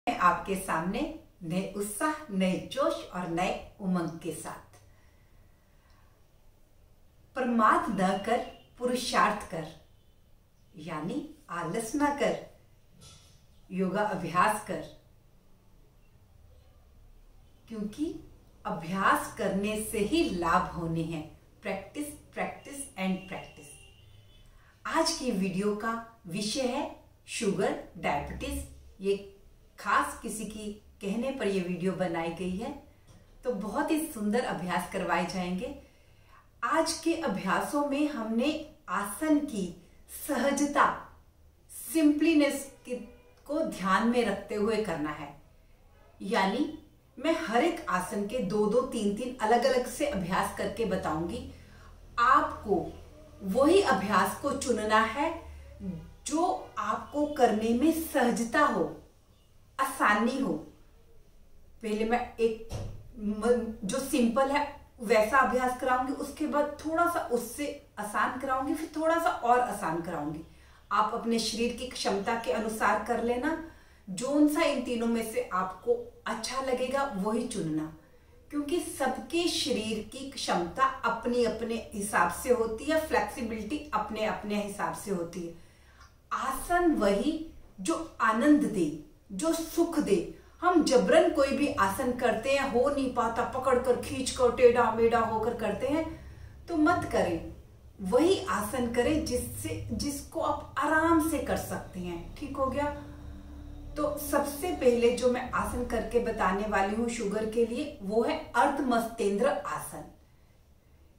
मैं आपके सामने नए उत्साह, नए जोश और नए उमंग के साथ। प्रमाद न कर, पुरुषार्थ कर, यानी आलस न कर, योगा अभ्यास कर, क्योंकि अभ्यास करने से ही लाभ होने हैं। Practice practice and practice. आज की वीडियो का विषय है शुगर, डायबिटीज। ये खास किसी की कहने पर यह वीडियो बनाई गई है, तो बहुत ही सुंदर अभ्यास करवाए जाएंगे। आज के अभ्यासों में हमने आसन की सहजता, सिंपलीनेस को ध्यान में रखते हुए करना है। यानी मैं हर एक आसन के दो तीन अलग अलग से अभ्यास करके बताऊंगी। आपको वही अभ्यास को चुनना है जो आपको करने में सहजता हो, आसानी हो। पहले मैं एक जो सिंपल है वैसा अभ्यास कराऊंगी, उसके बाद थोड़ा सा उससे आसान कराऊंगी, फिर थोड़ा सा और आसान कराऊंगी। आप अपने शरीर की क्षमता के अनुसार कर लेना। जोन सा इन तीनों में से आपको अच्छा लगेगा वही चुनना, क्योंकि सबके शरीर की क्षमता अपनी अपने हिसाब से होती है, फ्लेक्सिबिलिटी अपने अपने हिसाब से होती है। आसन वही जो आनंद दे, जो सुख दे। हम जबरन कोई भी आसन करते हैं, हो नहीं पाता, पकड़कर खींच कर टेढ़ा मेढ़ा होकर करते हैं, तो मत करें। वही आसन करें जिसको आप आराम से कर सकते हैं। ठीक हो गया? तो सबसे पहले जो मैं आसन करके बताने वाली हूं शुगर के लिए, वो है अर्धमस्तेंद्र आसन।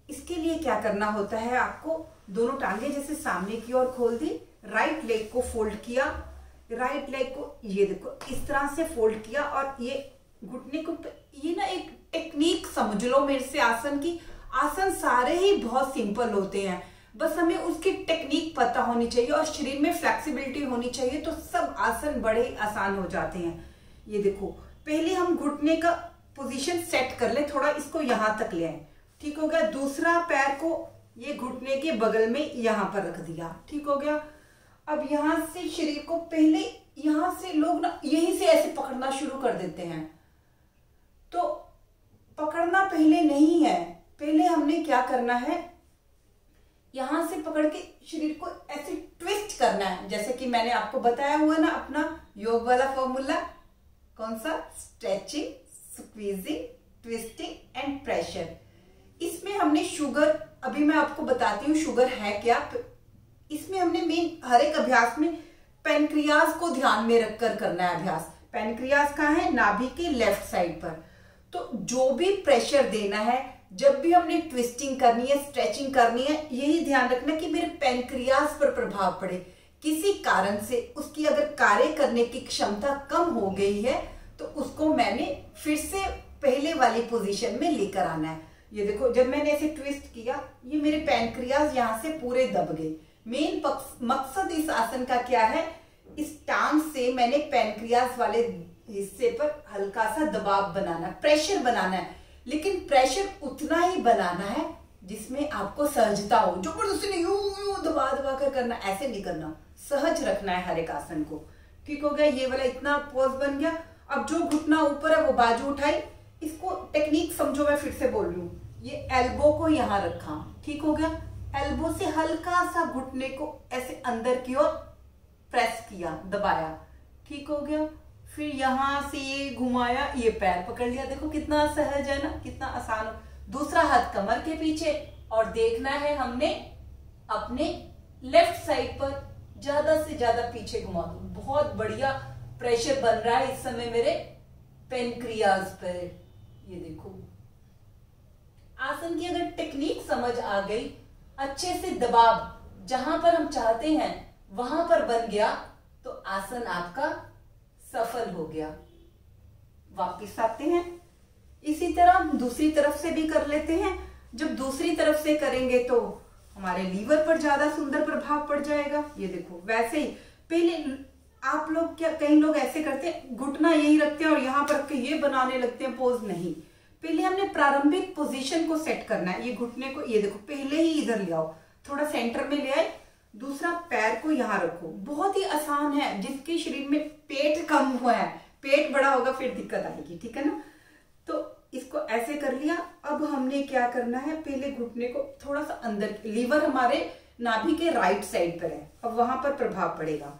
इसके लिए क्या करना होता है, आपको दोनों टांगे जैसे सामने की ओर खोल दी, राइट लेग को फोल्ड किया, राइट लेग को ये देखो इस तरह से फोल्ड किया, और ये घुटने को, ये ना एक टेक्निक समझ लो मेरे से आसन की। आसन सारे ही बहुत सिंपल होते हैं, बस हमें उसकी टेक्निक पता होनी चाहिए और शरीर में फ्लेक्सिबिलिटी होनी चाहिए, तो सब आसन बड़े ही आसान हो जाते हैं। ये देखो, पहले हम घुटने का पोजीशन सेट कर ले, थोड़ा इसको यहां तक ले आए। ठीक हो गया? दूसरा पैर को ये घुटने के बगल में यहां पर रख दिया। ठीक हो गया? अब यहां से शरीर को पहले, यहां से लोग ना यहीं से ऐसे पकड़ना शुरू कर देते हैं, तो पकड़ना पहले नहीं है। पहले हमने क्या करना है, यहां से पकड़ के शरीर को ऐसे ट्विस्ट करना है, जैसे कि मैंने आपको बताया हुआ ना अपना योग वाला फॉर्मूला। कौन सा? Stretching, squeezing, twisting and pressure. इसमें हमने शुगर, अभी मैं आपको बताती हूँ शुगर है क्या। इसमें हमने मेन हर एक अभ्यास में पैनक्रियाज को ध्यान में रखकर करना है अभ्यास। पैनक्रियाज कहाँ है? नाभि के लेफ्ट साइड पर। तो जो भी प्रेशर देना है, जब भी हमने ट्विस्टिंग करनी है, स्ट्रेचिंग करनी है, यही ध्यान रखना कि मेरे पैनक्रियाज पर प्रभाव पड़े। किसी कारण से उसकी अगर कार्य करने की क्षमता कम हो गई है, तो उसको मैंने फिर से पहले वाली पोजीशन में लेकर आना है। ये देखो, जब मैंने ऐसे ट्विस्ट किया, ये मेरे पैनक्रियाज यहां से पूरे दब गए। मेन मकसद इस आसन का क्या है, इस टांग से मैंने पैनक्रियाज वाले हिस्से पर हल्का सा दबाव बनाना, प्रेशर बनाना है। लेकिन प्रेशर उतना ही बनाना है जिसमें आपको सहजता हो। जबरदस्ती नहीं यूं दबा दबा कर करना, ऐसे नहीं करना। सहज रखना है हर एक आसन को। ठीक हो गया? ये वाला इतना पोज बन गया। अब जो घुटना ऊपर है वो बाजू उठाई। इसको टेक्निक समझो, मैं फिर से बोल रही हूँ। ये एल्बो को यहां रखा। ठीक हो गया? एल्बो से हल्का सा घुटने को ऐसे अंदर की ओर प्रेस किया, दबाया। ठीक हो गया? फिर यहां से ये घुमाया, ये पैर पकड़ लिया। देखो कितना सहज है ना, कितना आसान हो। दूसरा हाथ कमर के पीछे, और देखना है हमने अपने लेफ्ट साइड पर ज्यादा से ज्यादा पीछे घुमा दो। बहुत बढ़िया प्रेशर बन रहा है इस समय मेरे पेनक्रियाज पर। ये देखो, आसन की अगर टेक्निक समझ आ गई, अच्छे से दबाव जहां पर हम चाहते हैं वहां पर बन गया, तो आसन आपका सफल हो गया। वापिस आते हैं। इसी तरह दूसरी तरफ से भी कर लेते हैं। जब दूसरी तरफ से करेंगे तो हमारे लीवर पर ज्यादा सुंदर प्रभाव पड़ जाएगा। ये देखो, वैसे ही पहले आप लोग क्या, कई लोग ऐसे करते हैं, घुटना यही रखते हैं और यहां पर रख के ये बनाने लगते हैं पोज। नहीं, पहले हमने प्रारंभिक पोजीशन को सेट करना है। ये घुटने को, ये देखो, पहले ही इधर ले आओ, थोड़ा सेंटर में ले आए, दूसरा पैर को यहां रखो। बहुत ही आसान है। जिसके शरीर में पेट कम हुआ है, पेट बड़ा होगा फिर दिक्कत आएगी, ठीक है ना। तो इसको ऐसे कर लिया। अब हमने क्या करना है, पहले घुटने को थोड़ा सा अंदर, लीवर हमारे नाभि के राइट साइड पर है, अब वहां पर प्रभाव पड़ेगा।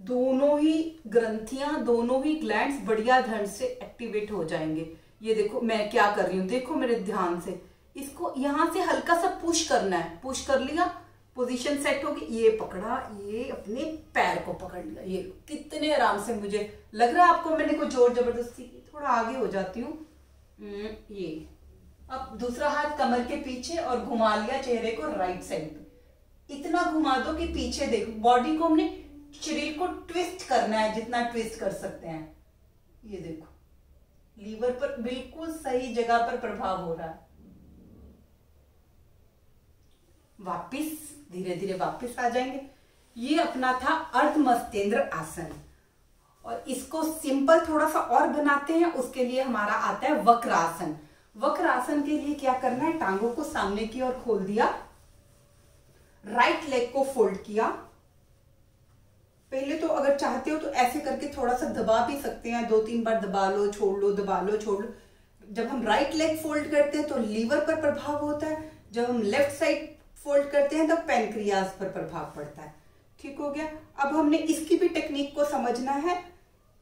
दोनों ही ग्रंथियां, दोनों ही ग्लैंड्स बढ़िया ढंग से एक्टिवेट हो जाएंगे। ये देखो मैं क्या कर रही हूँ, देखो मेरे ध्यान से। इसको यहां से हल्का सा पुश करना है, पुश कर लिया, पोजीशन सेट होगी, ये पकड़ा, ये अपने पैर को पकड़ लिया। ये कितने आराम से, मुझे लग रहा है आपको मैंने कोई जोर जबरदस्ती की। थोड़ा आगे हो जाती हूँ, ये। अब दूसरा हाथ कमर के पीछे और घुमा लिया चेहरे को राइट साइड पे। इतना घुमा दो कि पीछे देखो। बॉडी को हमने, शरीर को ट्विस्ट करना है जितना ट्विस्ट कर सकते हैं। ये देखो लीवर पर बिल्कुल सही जगह पर प्रभाव हो रहा है। वापिस धीरे धीरे वापिस आ जाएंगे। ये अपना था अर्धमस्तेंद्र आसन, और इसको सिंपल थोड़ा सा और बनाते हैं। उसके लिए हमारा आता है वक्रासन। वक्रासन के लिए क्या करना है, टांगों को सामने की ओर खोल दिया, राइट लेग को फोल्ड किया। पहले तो अगर चाहते हो तो ऐसे करके थोड़ा सा दबा भी सकते हैं, 2-3 बार दबा लो, छोड़ लो, दबा लो, छोड़ लो। जब हम राइट लेग फोल्ड करते हैं तो लीवर पर प्रभाव होता है, जब हम लेफ्ट साइड फोल्ड करते हैं तो पैनक्रियाज पर प्रभाव पड़ता है। ठीक हो गया। अब हमने इसकी भी टेक्निक को समझना है।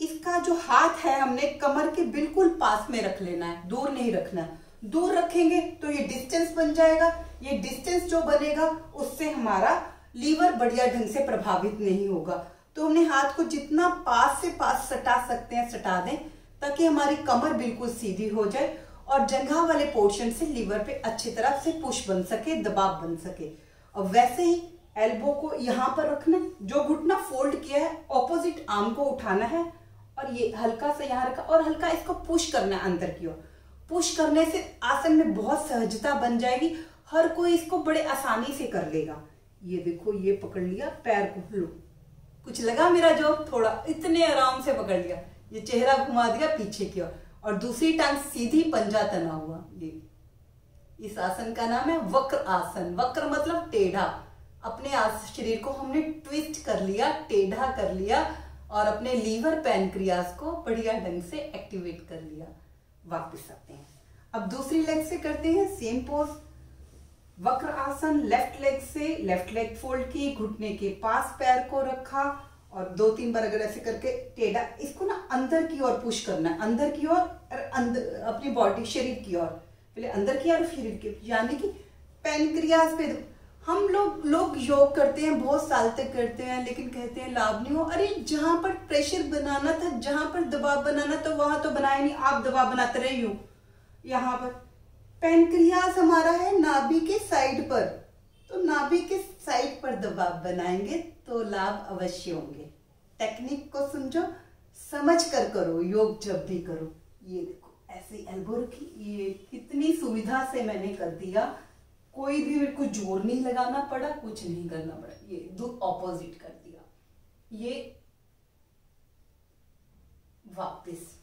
इसका जो हाथ है हमने कमर के बिल्कुल पास में रख लेना है, दूर नहीं रखना। दूर रखेंगे तो ये डिस्टेंस बन जाएगा। ये डिस्टेंस जो बनेगा उससे हमारा लीवर बढ़िया ढंग से प्रभावित नहीं होगा। तो हमने हाथ को जितना पास से पास सटा सकते हैं सटा दें, ताकि हमारी कमर बिल्कुल सीधी हो जाए और जंघा वाले पोर्शन से लीवर पे अच्छी तरह से पुश बन सके, दबाव बन सके। और वैसे ही एल्बो को यहां पर रखना, जो घुटना फोल्ड किया है ऑपोजिट आर्म को उठाना है और ये हल्का से यहां रखा और हल्का इसको पुश करना है अंदर की ओर। पुश करने से आसन में बहुत सहजता बन जाएगी, हर कोई इसको बड़े आसानी से कर लेगा। ये देखो ये पकड़ लिया, पैर को लो, कुछ लगा मेरा जो थोड़ा, इतने आराम से पकड़ लिया। ये चेहरा घुमा दिया पीछे की ओर और दूसरी टांग सीधी, पंजा तना हुआ। ये इस आसन का नाम है वक्र आसन। वक्र मतलब टेढ़ा। अपने शरीर को हमने ट्विस्ट कर लिया, टेढ़ा कर लिया और अपने लीवर पैनक्रियाज को बढ़िया ढंग से एक्टिवेट कर लिया। वापस आते हैं, अब दूसरी लेग से करते हैं सेम पोज। वक्र आसन, लेफ्ट लेग से लेफ्ट लेग फोल्ड की, घुटने के पास पैर को रखा और 2-3 बार अगर ऐसे करके टेढ़ा, इसको ना अंदर की ओर पुश करना है, अंदर की ओर और अंदर अपनी बॉडी, शरीर की ओर, पहले अंदर की ओर शरीर की, यानी कि पैनक्रियाज पे। हम लोग योग करते हैं, बहुत साल तक करते हैं, लेकिन कहते हैं लाभ नहीं हो। अरे जहां पर प्रेशर बनाना था, जहां पर दबाव बनाना था वहां तो बनाया नहीं, आप दबाव बनाते रहे हो। यहाँ पर पैनक्रियाज हमारा है नाभि के साइड पर, तो नाभि के साइड पर दबाव बनाएंगे तो लाभ अवश्य होंगे। टेक्निक को समझो, समझ कर करो योग जब भी करो। ये देखो ऐसे एल्बो रखी, ये कितनी सुविधा से मैंने कर दिया, कोई भी मेरे को जोर नहीं लगाना पड़ा, कुछ नहीं करना पड़ा। ये दो ऑपोजिट कर दिया। ये वापस।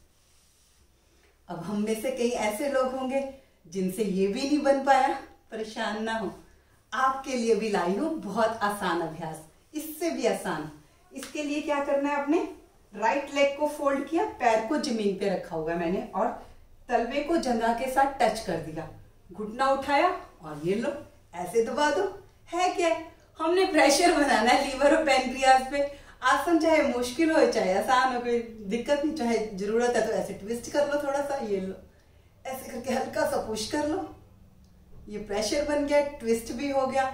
अब हम में से कई ऐसे लोग होंगे जिनसे ये भी नहीं बन पाया, परेशान ना हो, आपके लिए भी लाई हूं बहुत आसान अभ्यास, इससे भी आसान। इसके लिए क्या करना है, आपने राइट लेग को फोल्ड किया, पैर को जमीन पे रखा हुआ है मैंने और तलवे को जंघा के साथ टच कर दिया, घुटना उठाया और ये लो ऐसे दबा दो। है क्या, हमने प्रेशर बनाना है लीवर और पैनक्रियाज पे। आसन चाहे मुश्किल हो चाहे आसान हो, कोई दिक्कत नहीं, चाहे जरूरत है तो ऐसे ट्विस्ट कर लो थोड़ा सा, ये लो ऐसे करके हल्का सा पुश कर लो, ये प्रेशर बन गया, ट्विस्ट भी हो गया,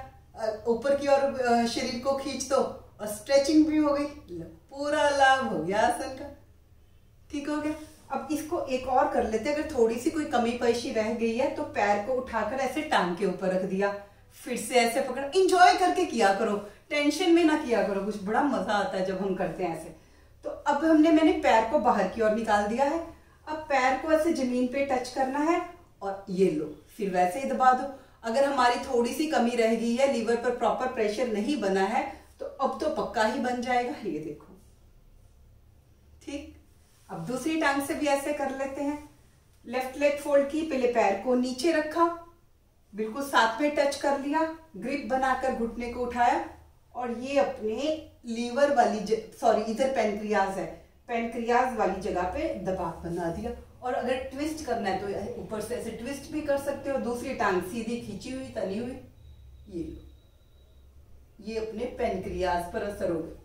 ऊपर की ओर शरीर को खींच दो और स्ट्रेचिंग भी हो गई, पूरा लाभ हो गया आसन का। ठीक हो गया। अब इसको एक और कर लेते हैं, अगर थोड़ी सी कोई कमी पेशी रह गई है तो पैर को उठाकर ऐसे टांग के ऊपर रख दिया, फिर से ऐसे पकड़, इंजॉय करके किया करो, टेंशन में ना किया करो, कुछ बड़ा मजा आता है जब हम करते हैं ऐसे। तो अब मैंने पैर को बाहर की ओर निकाल दिया है, अब पैर को ऐसे जमीन पे टच करना है और ये लो, फिर वैसे ही दबा दो। अगर हमारी थोड़ी सी कमी रह गई है, लीवर पर प्रॉपर प्रेशर नहीं बना है, तो अब तो पक्का ही बन जाएगा। ये देखो, ठीक। अब दूसरी टांग से भी ऐसे कर लेते हैं। लेफ्ट लेग फोल्ड की, पहले पैर को नीचे रखा, बिल्कुल साथ में टच कर लिया, ग्रिप बनाकर घुटने को उठाया और ये अपने लीवर वाली, सॉरी इधर पैनक्रियाज है, पैनक्रियाज की पैनक्रियाज वाली जगह पे दबाव बना दिया। और अगर ट्विस्ट करना है तो ऊपर से ऐसे ट्विस्ट भी कर सकते हो, दूसरी टांग सीधी खींची हुई तनी हुई, ये लो, ये अपने पैनक्रियाज पर असर हो गया।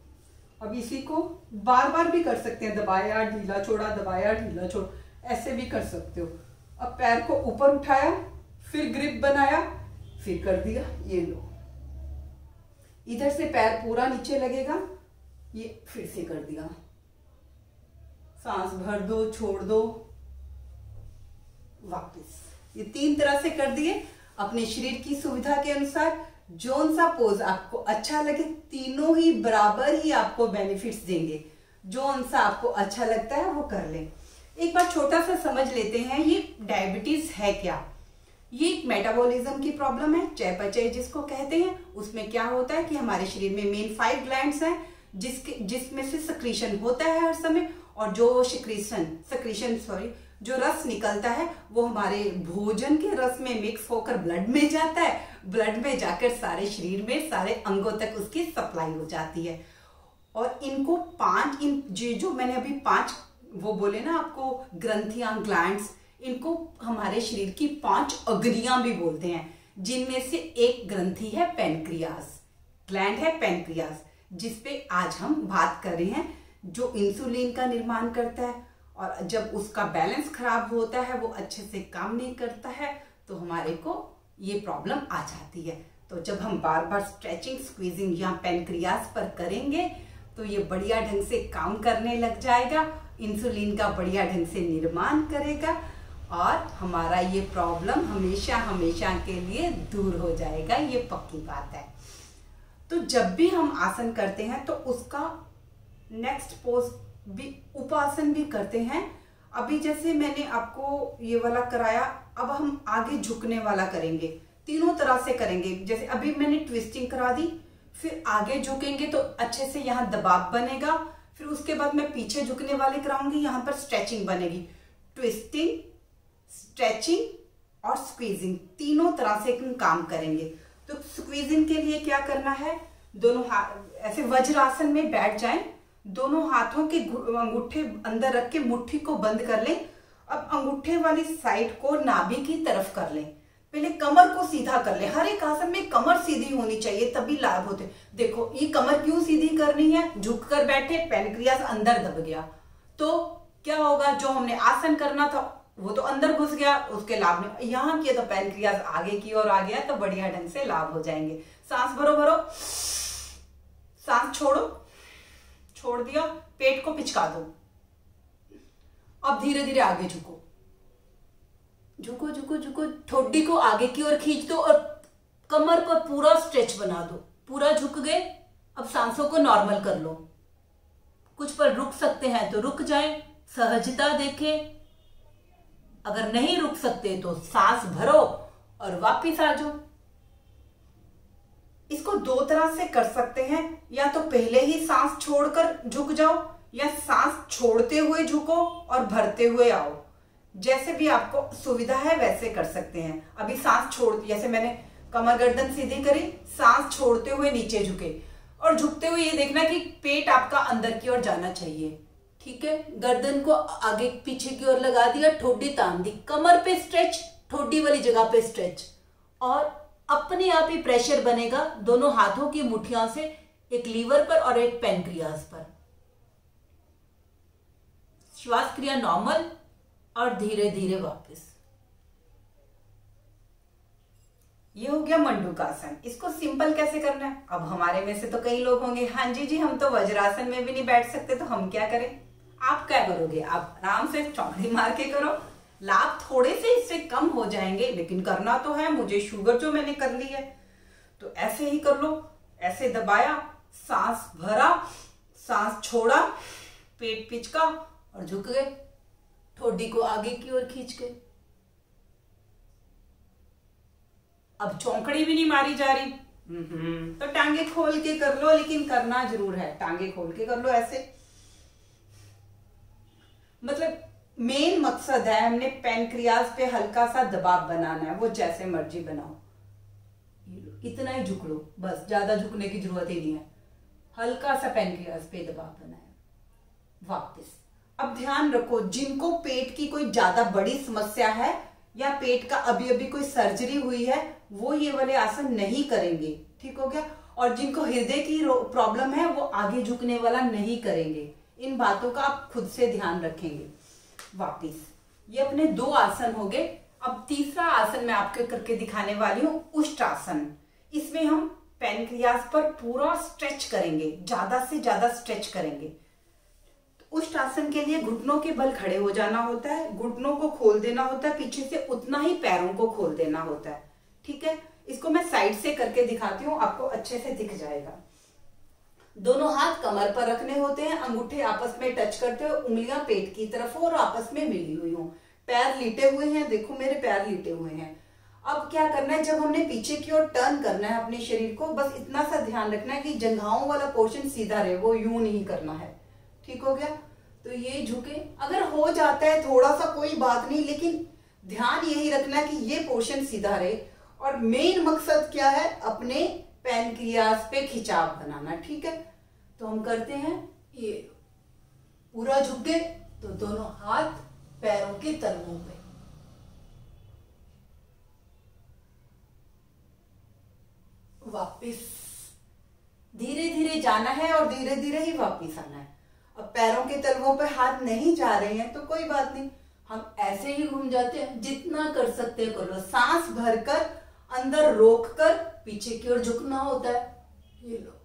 अब इसी को बार बार भी कर सकते हैं, दबाया ढीला छोड़ा, दबाया ढीला छोड़ा, ऐसे भी कर सकते हो। अब पैर को ऊपर उठाया, फिर ग्रिप बनाया, फिर कर दिया, ये लो। इधर से पैर पूरा नीचे लगेगा, ये फिर से कर दिया। सांस भर दो, छोड़ दो, वापस। ये 3 तरह से कर दिए। अपने शरीर की सुविधा के अनुसार जोन सा पोज आपको अच्छा लगे, तीनों ही बराबर ही आपको बेनिफिट्स देंगे। जोन सा आपको अच्छा लगता है वो कर लें। एक बार छोटा सा समझ लेते हैं, ये डायबिटीज है क्या। ये एक मेटाबॉलिज्म की प्रॉब्लम है, चयापचय जिसको कहते हैं। उसमें क्या होता है कि हमारे शरीर में मेन 5 ग्लैंड्स हैं, जिसमें से सक्रीशन होता है हर समय। और जो जो रस निकलता है वो हमारे भोजन के रस में मिक्स होकर ब्लड में जाता है, ब्लड में जाकर सारे शरीर में सारे अंगों तक उसकी सप्लाई हो जाती है। और इनको 5 जो मैंने अभी 5 वो बोले ना आपको, ग्रंथियां, ग्लैंड्स, इनको हमारे शरीर की 5 अग्नियां भी बोलते हैं, जिनमें से एक ग्रंथि है पैनक्रियाज, ग्लैंड है पैनक्रियाज, जिसपे आज हम बात कर रहे हैं, जो इंसुलिन का निर्माण करता है। और जब उसका बैलेंस खराब होता है, वो अच्छे से काम नहीं करता है, तो हमारे को ये प्रॉब्लम आ जाती है। तो जब हम बार बार स्ट्रेचिंग, स्क्वीजिंग या पैनक्रियाज पर करेंगे तो ये बढ़िया ढंग से काम करने लग जाएगा, इंसुलिन का बढ़िया ढंग से निर्माण करेगा और हमारा ये प्रॉब्लम हमेशा हमेशा के लिए दूर हो जाएगा। ये पक्की बात है। तो जब भी हम आसन करते हैं तो उसका नेक्स्ट पोज भी उपासन भी करते हैं। अभी जैसे मैंने आपको ये वाला कराया, अब हम आगे झुकने वाला करेंगे, तीनों तरह से करेंगे। जैसे अभी मैंने ट्विस्टिंग करा दी, फिर आगे झुकेंगे तो अच्छे से यहाँ दबाव बनेगा, फिर उसके बाद मैं पीछे झुकने वाले कराऊंगी, यहाँ पर स्ट्रेचिंग बनेगी। ट्विस्टिंग, स्ट्रेचिंग और स्क्वीजिंग, तीनों तरह से हम काम करेंगे। तो स्क्वीजिंग के लिए क्या करना है, दोनों हाथ ऐसे वज्रासन में बैठ जाएं, दोनों हाथों के अंगूठे अंदर रख के मुट्ठी को बंद कर लें। अब अंगूठे वाली साइड को नाभि की तरफ कर लें। पहले कमर को सीधा कर लें। हर एक आसन में कमर सीधी होनी चाहिए, तभी लाभ होते। देखो ये कमर क्यों सीधी करनी है, झुक कर बैठे, पैनक्रियाज अंदर दब गया तो क्या होगा, जो हमने आसन करना था वो तो अंदर घुस गया, उसके लाभ नहीं। यहाँ किया तो पैनक्रियाज आगे की ओर आ गया, तो बढ़िया ढंग से लाभ हो जाएंगे। सांस भरो भरो, सांस छोड़ो, छोड़ दिया, पेट को पिचका दो। अब धीरे धीरे आगे झुको, झुको झुको झुको, ठोडी को आगे की ओर खींच दो और कमर पर पूरा स्ट्रेच बना दो। पूरा झुक गए। अब सांसों को नॉर्मल कर लो। कुछ पर रुक सकते हैं तो रुक जाएं, सहजता देखें। अगर नहीं रुक सकते तो सांस भरो और वापिस आ जाओ। इसको 2 तरह से कर सकते हैं, या तो पहले ही सांस छोड़कर झुक जाओ, या सांस छोड़ते हुए झुको और भरते हुए आओ। जैसे भी आपको सुविधा है वैसे कर सकते हैं। अभी सांस छोड़, जैसे मैंने कमर गर्दन सीधी करी, सांस छोड़ते हुए नीचे झुके, और झुकते हुए ये देखना कि पेट आपका अंदर की ओर जाना चाहिए। ठीक है, गर्दन को आगे पीछे की ओर लगा दिया, ठोडी तान दी, कमर पे स्ट्रेच, ठोडी वाली जगह पे स्ट्रेच, और अपने आप ही प्रेशर बनेगा दोनों हाथों की मुट्ठियों से, एक लीवर पर और एक पैनक्रियाज पर। श्वास क्रिया नॉर्मल और धीरे धीरे वापस। ये हो गया मंडूकासन। इसको सिंपल कैसे करना है। अब हमारे में से तो कई लोग होंगे, हाँ जी हम तो वज्रासन में भी नहीं बैठ सकते, तो हम क्या करें। आप क्या करोगे, आप आराम से चौकड़ी मार के करो। लाभ थोड़े से इससे कम हो जाएंगे, लेकिन करना तो है। मुझे शुगर जो मैंने कर ली है, तो ऐसे ही कर लो। ऐसे दबाया, सांस भरा, सांस छोड़ा, पेट पिचका और झुक गए, ठोडी को आगे की ओर खींच के। अब चौकड़ी भी नहीं मारी जा रही, तो टांगे खोल के कर लो, लेकिन करना जरूर है। टांगे खोल के कर लो ऐसे। मतलब मेन मकसद है, हमने पैनक्रियाज पे हल्का सा दबाव बनाना है। वो जैसे मर्जी बनाओ, इतना ही झुक लो बस, ज्यादा झुकने की जरूरत ही नहीं है। हल्का सा पैनक्रियाज पे दबाव बनाया, वापस। अब ध्यान रखो, जिनको पेट की कोई ज्यादा बड़ी समस्या है या पेट का अभी अभी कोई सर्जरी हुई है वो ये वाले आसन नहीं करेंगे, ठीक हो गया। और जिनको हृदय की प्रॉब्लम है वो आगे झुकने वाला नहीं करेंगे। इन बातों का आप खुद से ध्यान रखेंगे। वापिस, ये अपने 2 आसन हो गए। अब तीसरा आसन मैं आपके करके दिखाने वाली हूँ, उष्ट्रासन। इसमें हम पैनक्रियाज पर पूरा स्ट्रेच करेंगे, ज्यादा से ज्यादा स्ट्रेच करेंगे। उष्ट्रासन के लिए घुटनों के बल खड़े हो जाना होता है, घुटनों को खोल देना होता है, पीछे से उतना ही पैरों को खोल देना होता है, ठीक है। इसको मैं साइड से करके दिखाती हूँ, आपको अच्छे से दिख जाएगा। दोनों हाथ कमर पर रखने होते हैं, अंगूठे आपस में टच करते हुए, उंगलियां पेट की तरफ हो और आपस में मिली हुई हो, पैर लीटे हुए हैं। देखो मेरे पैर लीटे हुए हैं। अब क्या करना है, जब हमने पीछे की ओर टर्न करना है अपने शरीर को, बस इतना सा ध्यान रखना है कि जंघाओं वाला पोर्शन सीधा रहे, वो यूं नहीं करना है, ठीक हो गया। तो ये झुके, अगर हो जाता है थोड़ा सा कोई बात नहीं, लेकिन ध्यान यही रखना है कि ये पोर्शन सीधा रहे। और मेन मकसद क्या है, अपने पैनक्रियाज पे खिंचाव बनाना, ठीक है। तो हम करते हैं, ये पूरा झुक गए तो दोनों हाथ पैरों के तलवों पे, वापिस धीरे धीरे जाना है और धीरे धीरे ही वापिस आना है। अब पैरों के तलवों पे हाथ नहीं जा रहे हैं तो कोई बात नहीं, हम ऐसे ही घूम जाते हैं। जितना कर सकते हैं कर लो, सांस भरकर अंदर रोककर पीछे की ओर झुकना होता है। ये लो,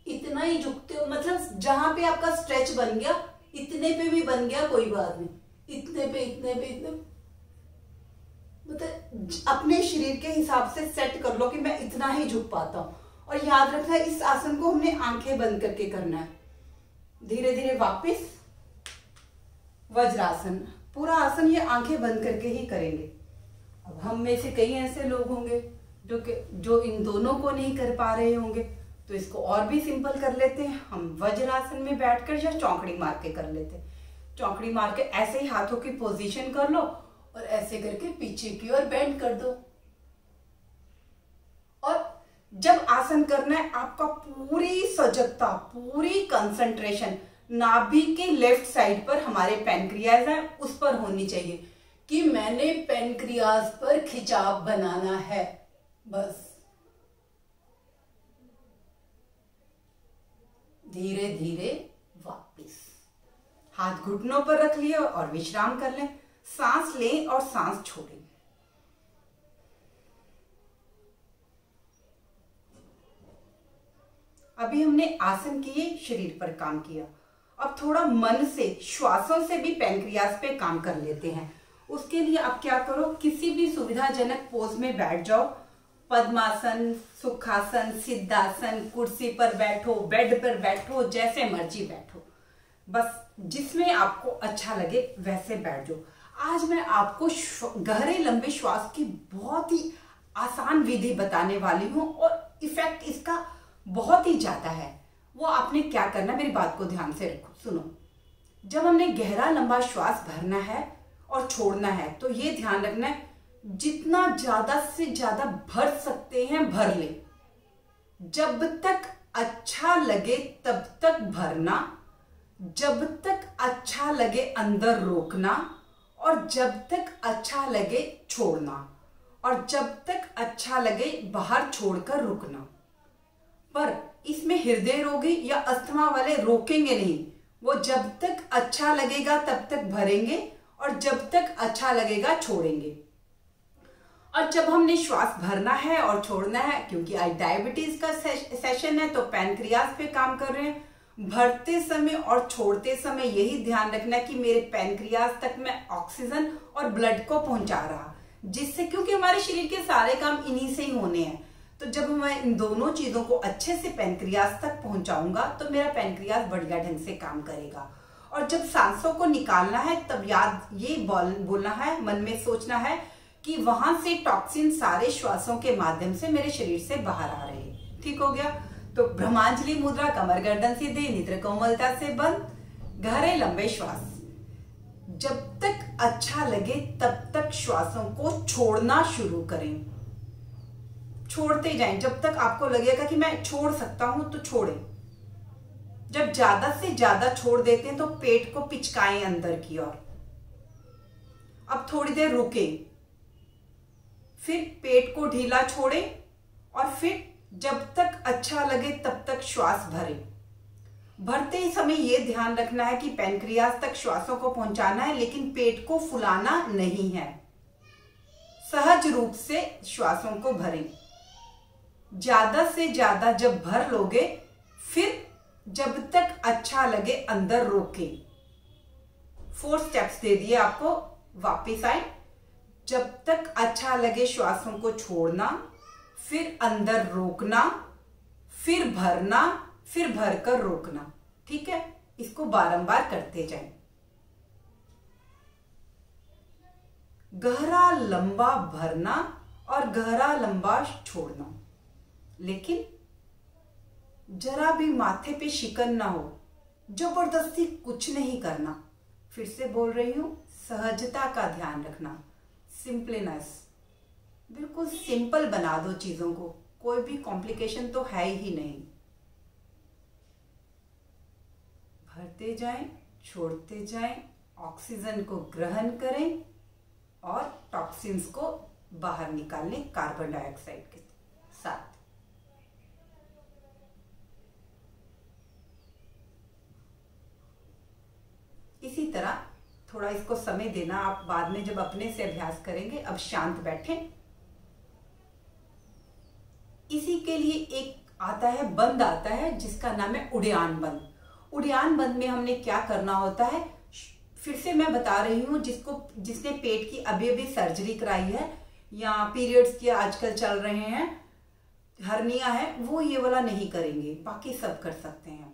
इतना ही झुकते हो, मतलब जहां पे आपका स्ट्रेच बन गया इतने पे भी बन गया कोई बात नहीं, इतने पे मतलब अपने शरीर के हिसाब से सेट कर लो कि मैं इतना ही झुक पाता हूं। और याद रखना है, इस आसन को हमने आंखें बंद करके करना है। धीरे धीरे वापस वज्रासन, पूरा आसन ये आंखें बंद करके ही करेंगे। अब हम में से कई ऐसे लोग होंगे जो इन दोनों को नहीं कर पा रहे होंगे, तो इसको और भी सिंपल कर लेते हैं। हम वज्रासन में बैठकर या चौकड़ी मार के कर लेते हैं। चौकड़ी मार के ऐसे ही हाथों की पोजीशन कर लो और ऐसे करके पीछे की ओर बेंड कर दो। और जब आसन करना है, आपका पूरी सजगता, पूरी कंसंट्रेशन नाभि के लेफ्ट साइड पर हमारे पैनक्रियाज है उस पर होनी चाहिए कि मैंने पैनक्रियाज पर खिंचाव बनाना है, बस। धीरे धीरे वापस हाथ घुटनों पर रख लिए और विश्राम कर लें। सांस लें और सांस छोड़ें। अभी हमने आसन किए, शरीर पर काम किया। अब थोड़ा मन से, श्वासों से भी पैनक्रियाज पे काम कर लेते हैं। उसके लिए आप क्या करो, किसी भी सुविधाजनक पोज में बैठ जाओ। पद्मासन, सुखासन, सिद्धासन, कुर्सी पर बैठो, बेड पर बैठो, जैसे मर्जी बैठो, बस जिसमें आपको अच्छा लगे वैसे बैठ जाओ। आज मैं आपको गहरे लंबे श्वास की बहुत ही आसान विधि बताने वाली हूं और इफेक्ट इसका बहुत ही ज्यादा है। वो आपने क्या करना, मेरी बात को ध्यान से रखो, सुनो। जब हमने गहरा लंबा श्वास भरना है और छोड़ना है तो ये ध्यान रखना है, जितना ज्यादा से ज्यादा भर सकते हैं भर ले। जब तक अच्छा लगे तब तक भरना, जब तक अच्छा लगे अंदर रोकना, और जब तक अच्छा लगे छोड़ना, और जब तक अच्छा लगे बाहर छोड़कर रुकना। पर इसमें हृदय रोगी या अस्थमा वाले रोकेंगे नहीं, वो जब तक अच्छा लगेगा तब तक भरेंगे और जब तक अच्छा लगेगा छोड़ेंगे। और जब हमने श्वास भरना है और छोड़ना है, क्योंकि आज डायबिटीज का सेशन है तो पैनक्रियाज पे काम कर रहे हैं, भरते समय और छोड़ते समय यही ध्यान रखना कि मेरे पैनक्रियाज तक मैं ऑक्सीजन और ब्लड को पहुंचा रहा, जिससे, क्योंकि हमारे शरीर के सारे काम इन्हीं से ही होने हैं, तो जब मैं इन दोनों चीजों को अच्छे से पैनक्रियाज तक पहुंचाऊंगा तो मेरा पैनक्रियाज बढ़िया ढंग से काम करेगा। और जब सांसों को निकालना है तब याद ये बोलना है, मन में सोचना है कि वहां से टॉक्सिन सारे श्वासों के माध्यम से मेरे शरीर से बाहर आ रहे हैं। ठीक हो गया। तो ब्रह्मांजलि मुद्रा, कमर गर्दन सीधे, नेत्र कोमलता से बंद, गहरे लंबे श्वास। जब तक अच्छा लगे तब तक श्वासों को छोड़ना शुरू करें, छोड़ते जाएं जब तक आपको लगेगा कि मैं छोड़ सकता हूं तो छोड़ें। जब ज्यादा से ज्यादा छोड़ देते हैं तो पेट को पिचकाएं अंदर की ओर। अब थोड़ी देर रुकें, फिर पेट को ढीला छोड़ें और फिर जब तक अच्छा लगे तब तक श्वास भरें। भरते ही समय यह ध्यान रखना है कि पैनक्रियाज तक श्वासों को पहुंचाना है, लेकिन पेट को फुलाना नहीं है। सहज रूप से श्वासों को भरें। ज्यादा से ज्यादा जब भर लोगे फिर जब तक अच्छा लगे अंदर रोकें। 4 स्टेप्स दे दिए आपको, वापिस आए। जब तक अच्छा लगे श्वासों को छोड़ना, फिर अंदर रोकना, फिर भरना, फिर भरकर रोकना। ठीक है, इसको बारंबार करते जाएं। गहरा लंबा भरना और गहरा लंबा छोड़ना, लेकिन जरा भी माथे पे शिकन ना हो, जबरदस्ती कुछ नहीं करना। फिर से बोल रही हूं, सहजता का ध्यान रखना, सिंपलीनेस। बिल्कुल सिंपल बना दो चीजों को, कोई भी कॉम्प्लिकेशन तो है ही नहीं। भरते जाएं, छोड़ते जाएं, ऑक्सीजन को ग्रहण करें और टॉक्सिन्स को बाहर निकालने कार्बन डाइऑक्साइड के साथ। इसी तरह थोड़ा इसको समय देना, आप बाद में जब अपने से अभ्यास करेंगे। अब शांत बैठें। इसी के लिए एक आता है, बंद आता है, जिसका नाम है उड़ान बंद। उड़ान बंद में हमने क्या करना होता है, फिर से मैं बता रही हूं, जिसने पेट की अभी अभी सर्जरी कराई है या पीरियड्स के आजकल चल रहे हैं, हर्निया है, वो ये वाला नहीं करेंगे, बाकी सब कर सकते हैं।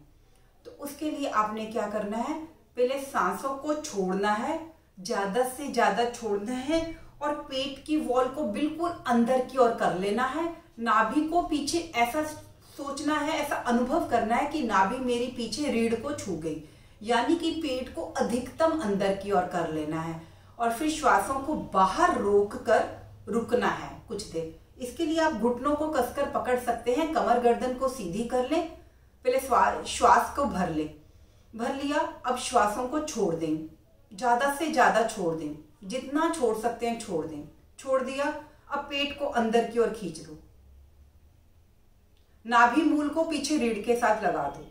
तो उसके लिए आपने क्या करना है, पहले सांसों को छोड़ना है, ज्यादा से ज्यादा छोड़ना है और पेट की वॉल को बिल्कुल अंदर की ओर कर लेना है। नाभि को पीछे ऐसा सोचना है, ऐसा अनुभव करना है कि नाभि मेरी पीछे रीढ़ को छू गई, यानी कि पेट को अधिकतम अंदर की ओर कर लेना है। और फिर श्वासों को बाहर रोक कर रुकना है कुछ देर। इसके लिए आप घुटनों को कसकर पकड़ सकते हैं, कमर गर्दन को सीधी कर लें। पहले श्वास को भर लें, भर लिया। अब श्वासों को छोड़ दें, ज्यादा से ज्यादा छोड़ दें, जितना छोड़ सकते हैं छोड़ दें। छोड़ दिया, अब पेट को अंदर की ओर खींच दो, नाभि मूल को पीछे रीढ़ के साथ लगा दो।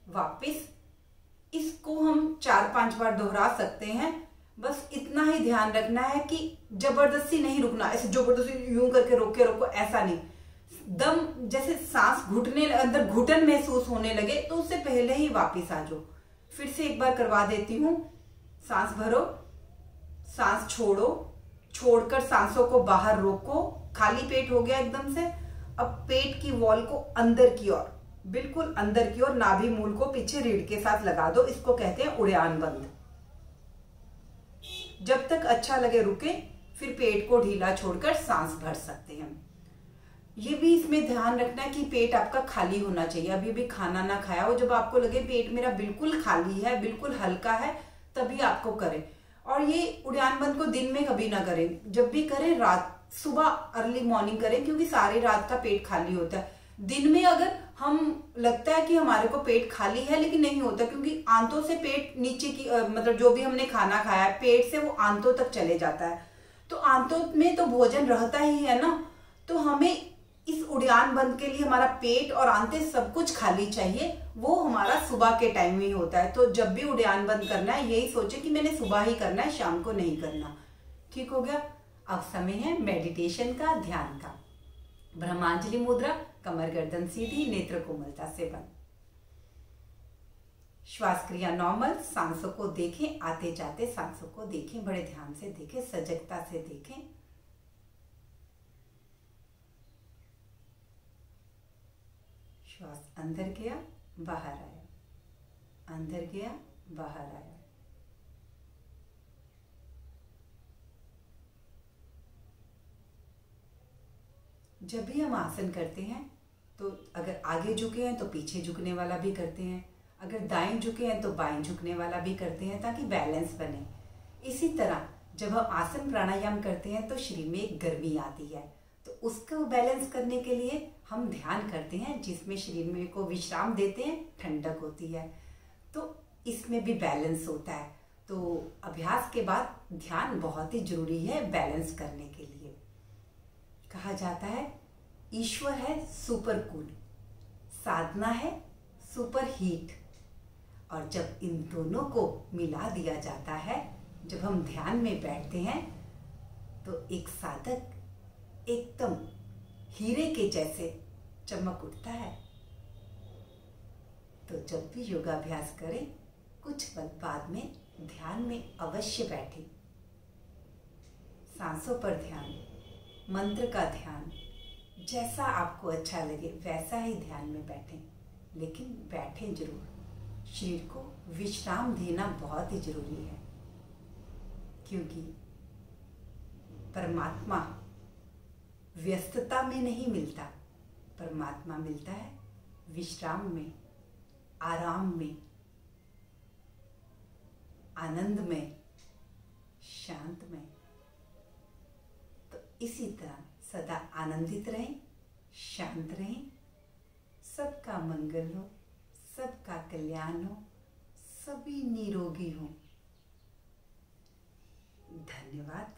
वापिस इसको हम 4-5 बार दोहरा सकते हैं। बस इतना ही ध्यान रखना है कि जबरदस्ती नहीं रुकना, ऐसे जबरदस्ती यूं करके रोको, ऐसा नहीं। दम जैसे सांस घुटने अंदर घुटन महसूस होने लगे तो उससे पहले ही वापिस आ जाओ। फिर से एक बार करवा देती हूं। सांस भरो, सांस छोड़ो, छोड़कर सांसों को बाहर रोको। खाली पेट हो गया एकदम से। अब पेट की वॉल को अंदर की ओर, बिल्कुल अंदर की ओर, नाभि मूल को पीछे रीढ़ के साथ लगा दो। इसको कहते हैं उड़ान बंद। जब तक अच्छा लगे रुके, फिर पेट को ढीला छोड़कर सांस भर सकते हैं। ये भी इसमें ध्यान रखना है कि पेट आपका खाली होना चाहिए, अभी भी खाना ना खाया हो। जब आपको लगे पेट मेरा बिल्कुल खाली है, बिल्कुल हल्का है, तभी आपको करें। और ये उड़ान बंद को दिन में कभी ना करें, जब भी करें रात, सुबह अर्ली मॉर्निंग करें, क्योंकि सारी रात का पेट खाली होता है। दिन में अगर हम लगता है कि हमारे को पेट खाली है, लेकिन नहीं होता, क्योंकि आंतों से पेट नीचे की मतलब जो भी हमने खाना खाया है पेट से वो आंतों तक चले जाता है। तो आंतों में तो भोजन रहता ही है ना। तो हमें इस उड़ान बंद के लिए हमारा पेट और आंतें सब कुछ खाली चाहिए, वो हमारा सुबह के टाइम में ही होता है। तो जब भी उड़ान बंद करना है यही सोचे कि मैंने सुबह ही करना है, शाम को नहीं करना। ठीक हो गया। अब समय है मेडिटेशन का, ध्यान का। ब्रह्मांजलि मुद्रा, कमर गर्दन सीधी, नेत्र कोमलता से बंद। श्वास क्रिया नॉर्मल। सांसों को देखें, आते जाते सांसों को देखें, बड़े ध्यान से देखें, सजगता से देखें। श्वास अंदर गया, बाहर आया, अंदर गया, बाहर आया। जब भी हम आसन करते हैं तो अगर आगे झुके हैं तो पीछे झुकने वाला भी करते हैं, अगर दाएं झुके हैं तो बाएं झुकने वाला भी करते हैं ताकि बैलेंस बने। इसी तरह जब हम आसन प्राणायाम करते हैं तो शरीर में एक गर्मी आती है, तो उसको बैलेंस करने के लिए हम ध्यान करते हैं जिसमें शरीर में को विश्राम देते हैं, ठंडक होती है, तो इसमें भी बैलेंस होता है। तो अभ्यास के बाद ध्यान बहुत ही जरूरी है बैलेंस करने के लिए। कहा जाता है ईश्वर है सुपर कूल, साधना है सुपर हीट, और जब इन दोनों को मिला दिया जाता है, जब हम ध्यान में बैठते हैं तो एक साधक एकदम हीरे के जैसे चमक उठता है। तो जब भी योगाभ्यास करें कुछ पल बाद में ध्यान में अवश्य बैठें। सांसों पर ध्यान, मंत्र का ध्यान, जैसा आपको अच्छा लगे वैसा ही ध्यान में बैठें, लेकिन बैठें जरूर। शरीर को विश्राम देना बहुत ही जरूरी है, क्योंकि परमात्मा व्यस्तता में नहीं मिलता, परमात्मा मिलता है विश्राम में, आराम में, आनंद में, शांत में। तो इसी तरह सदा आनंदित रहें, शांत रहें, सबका मंगल हो, सबका कल्याण हो, सभी निरोगी हों। धन्यवाद।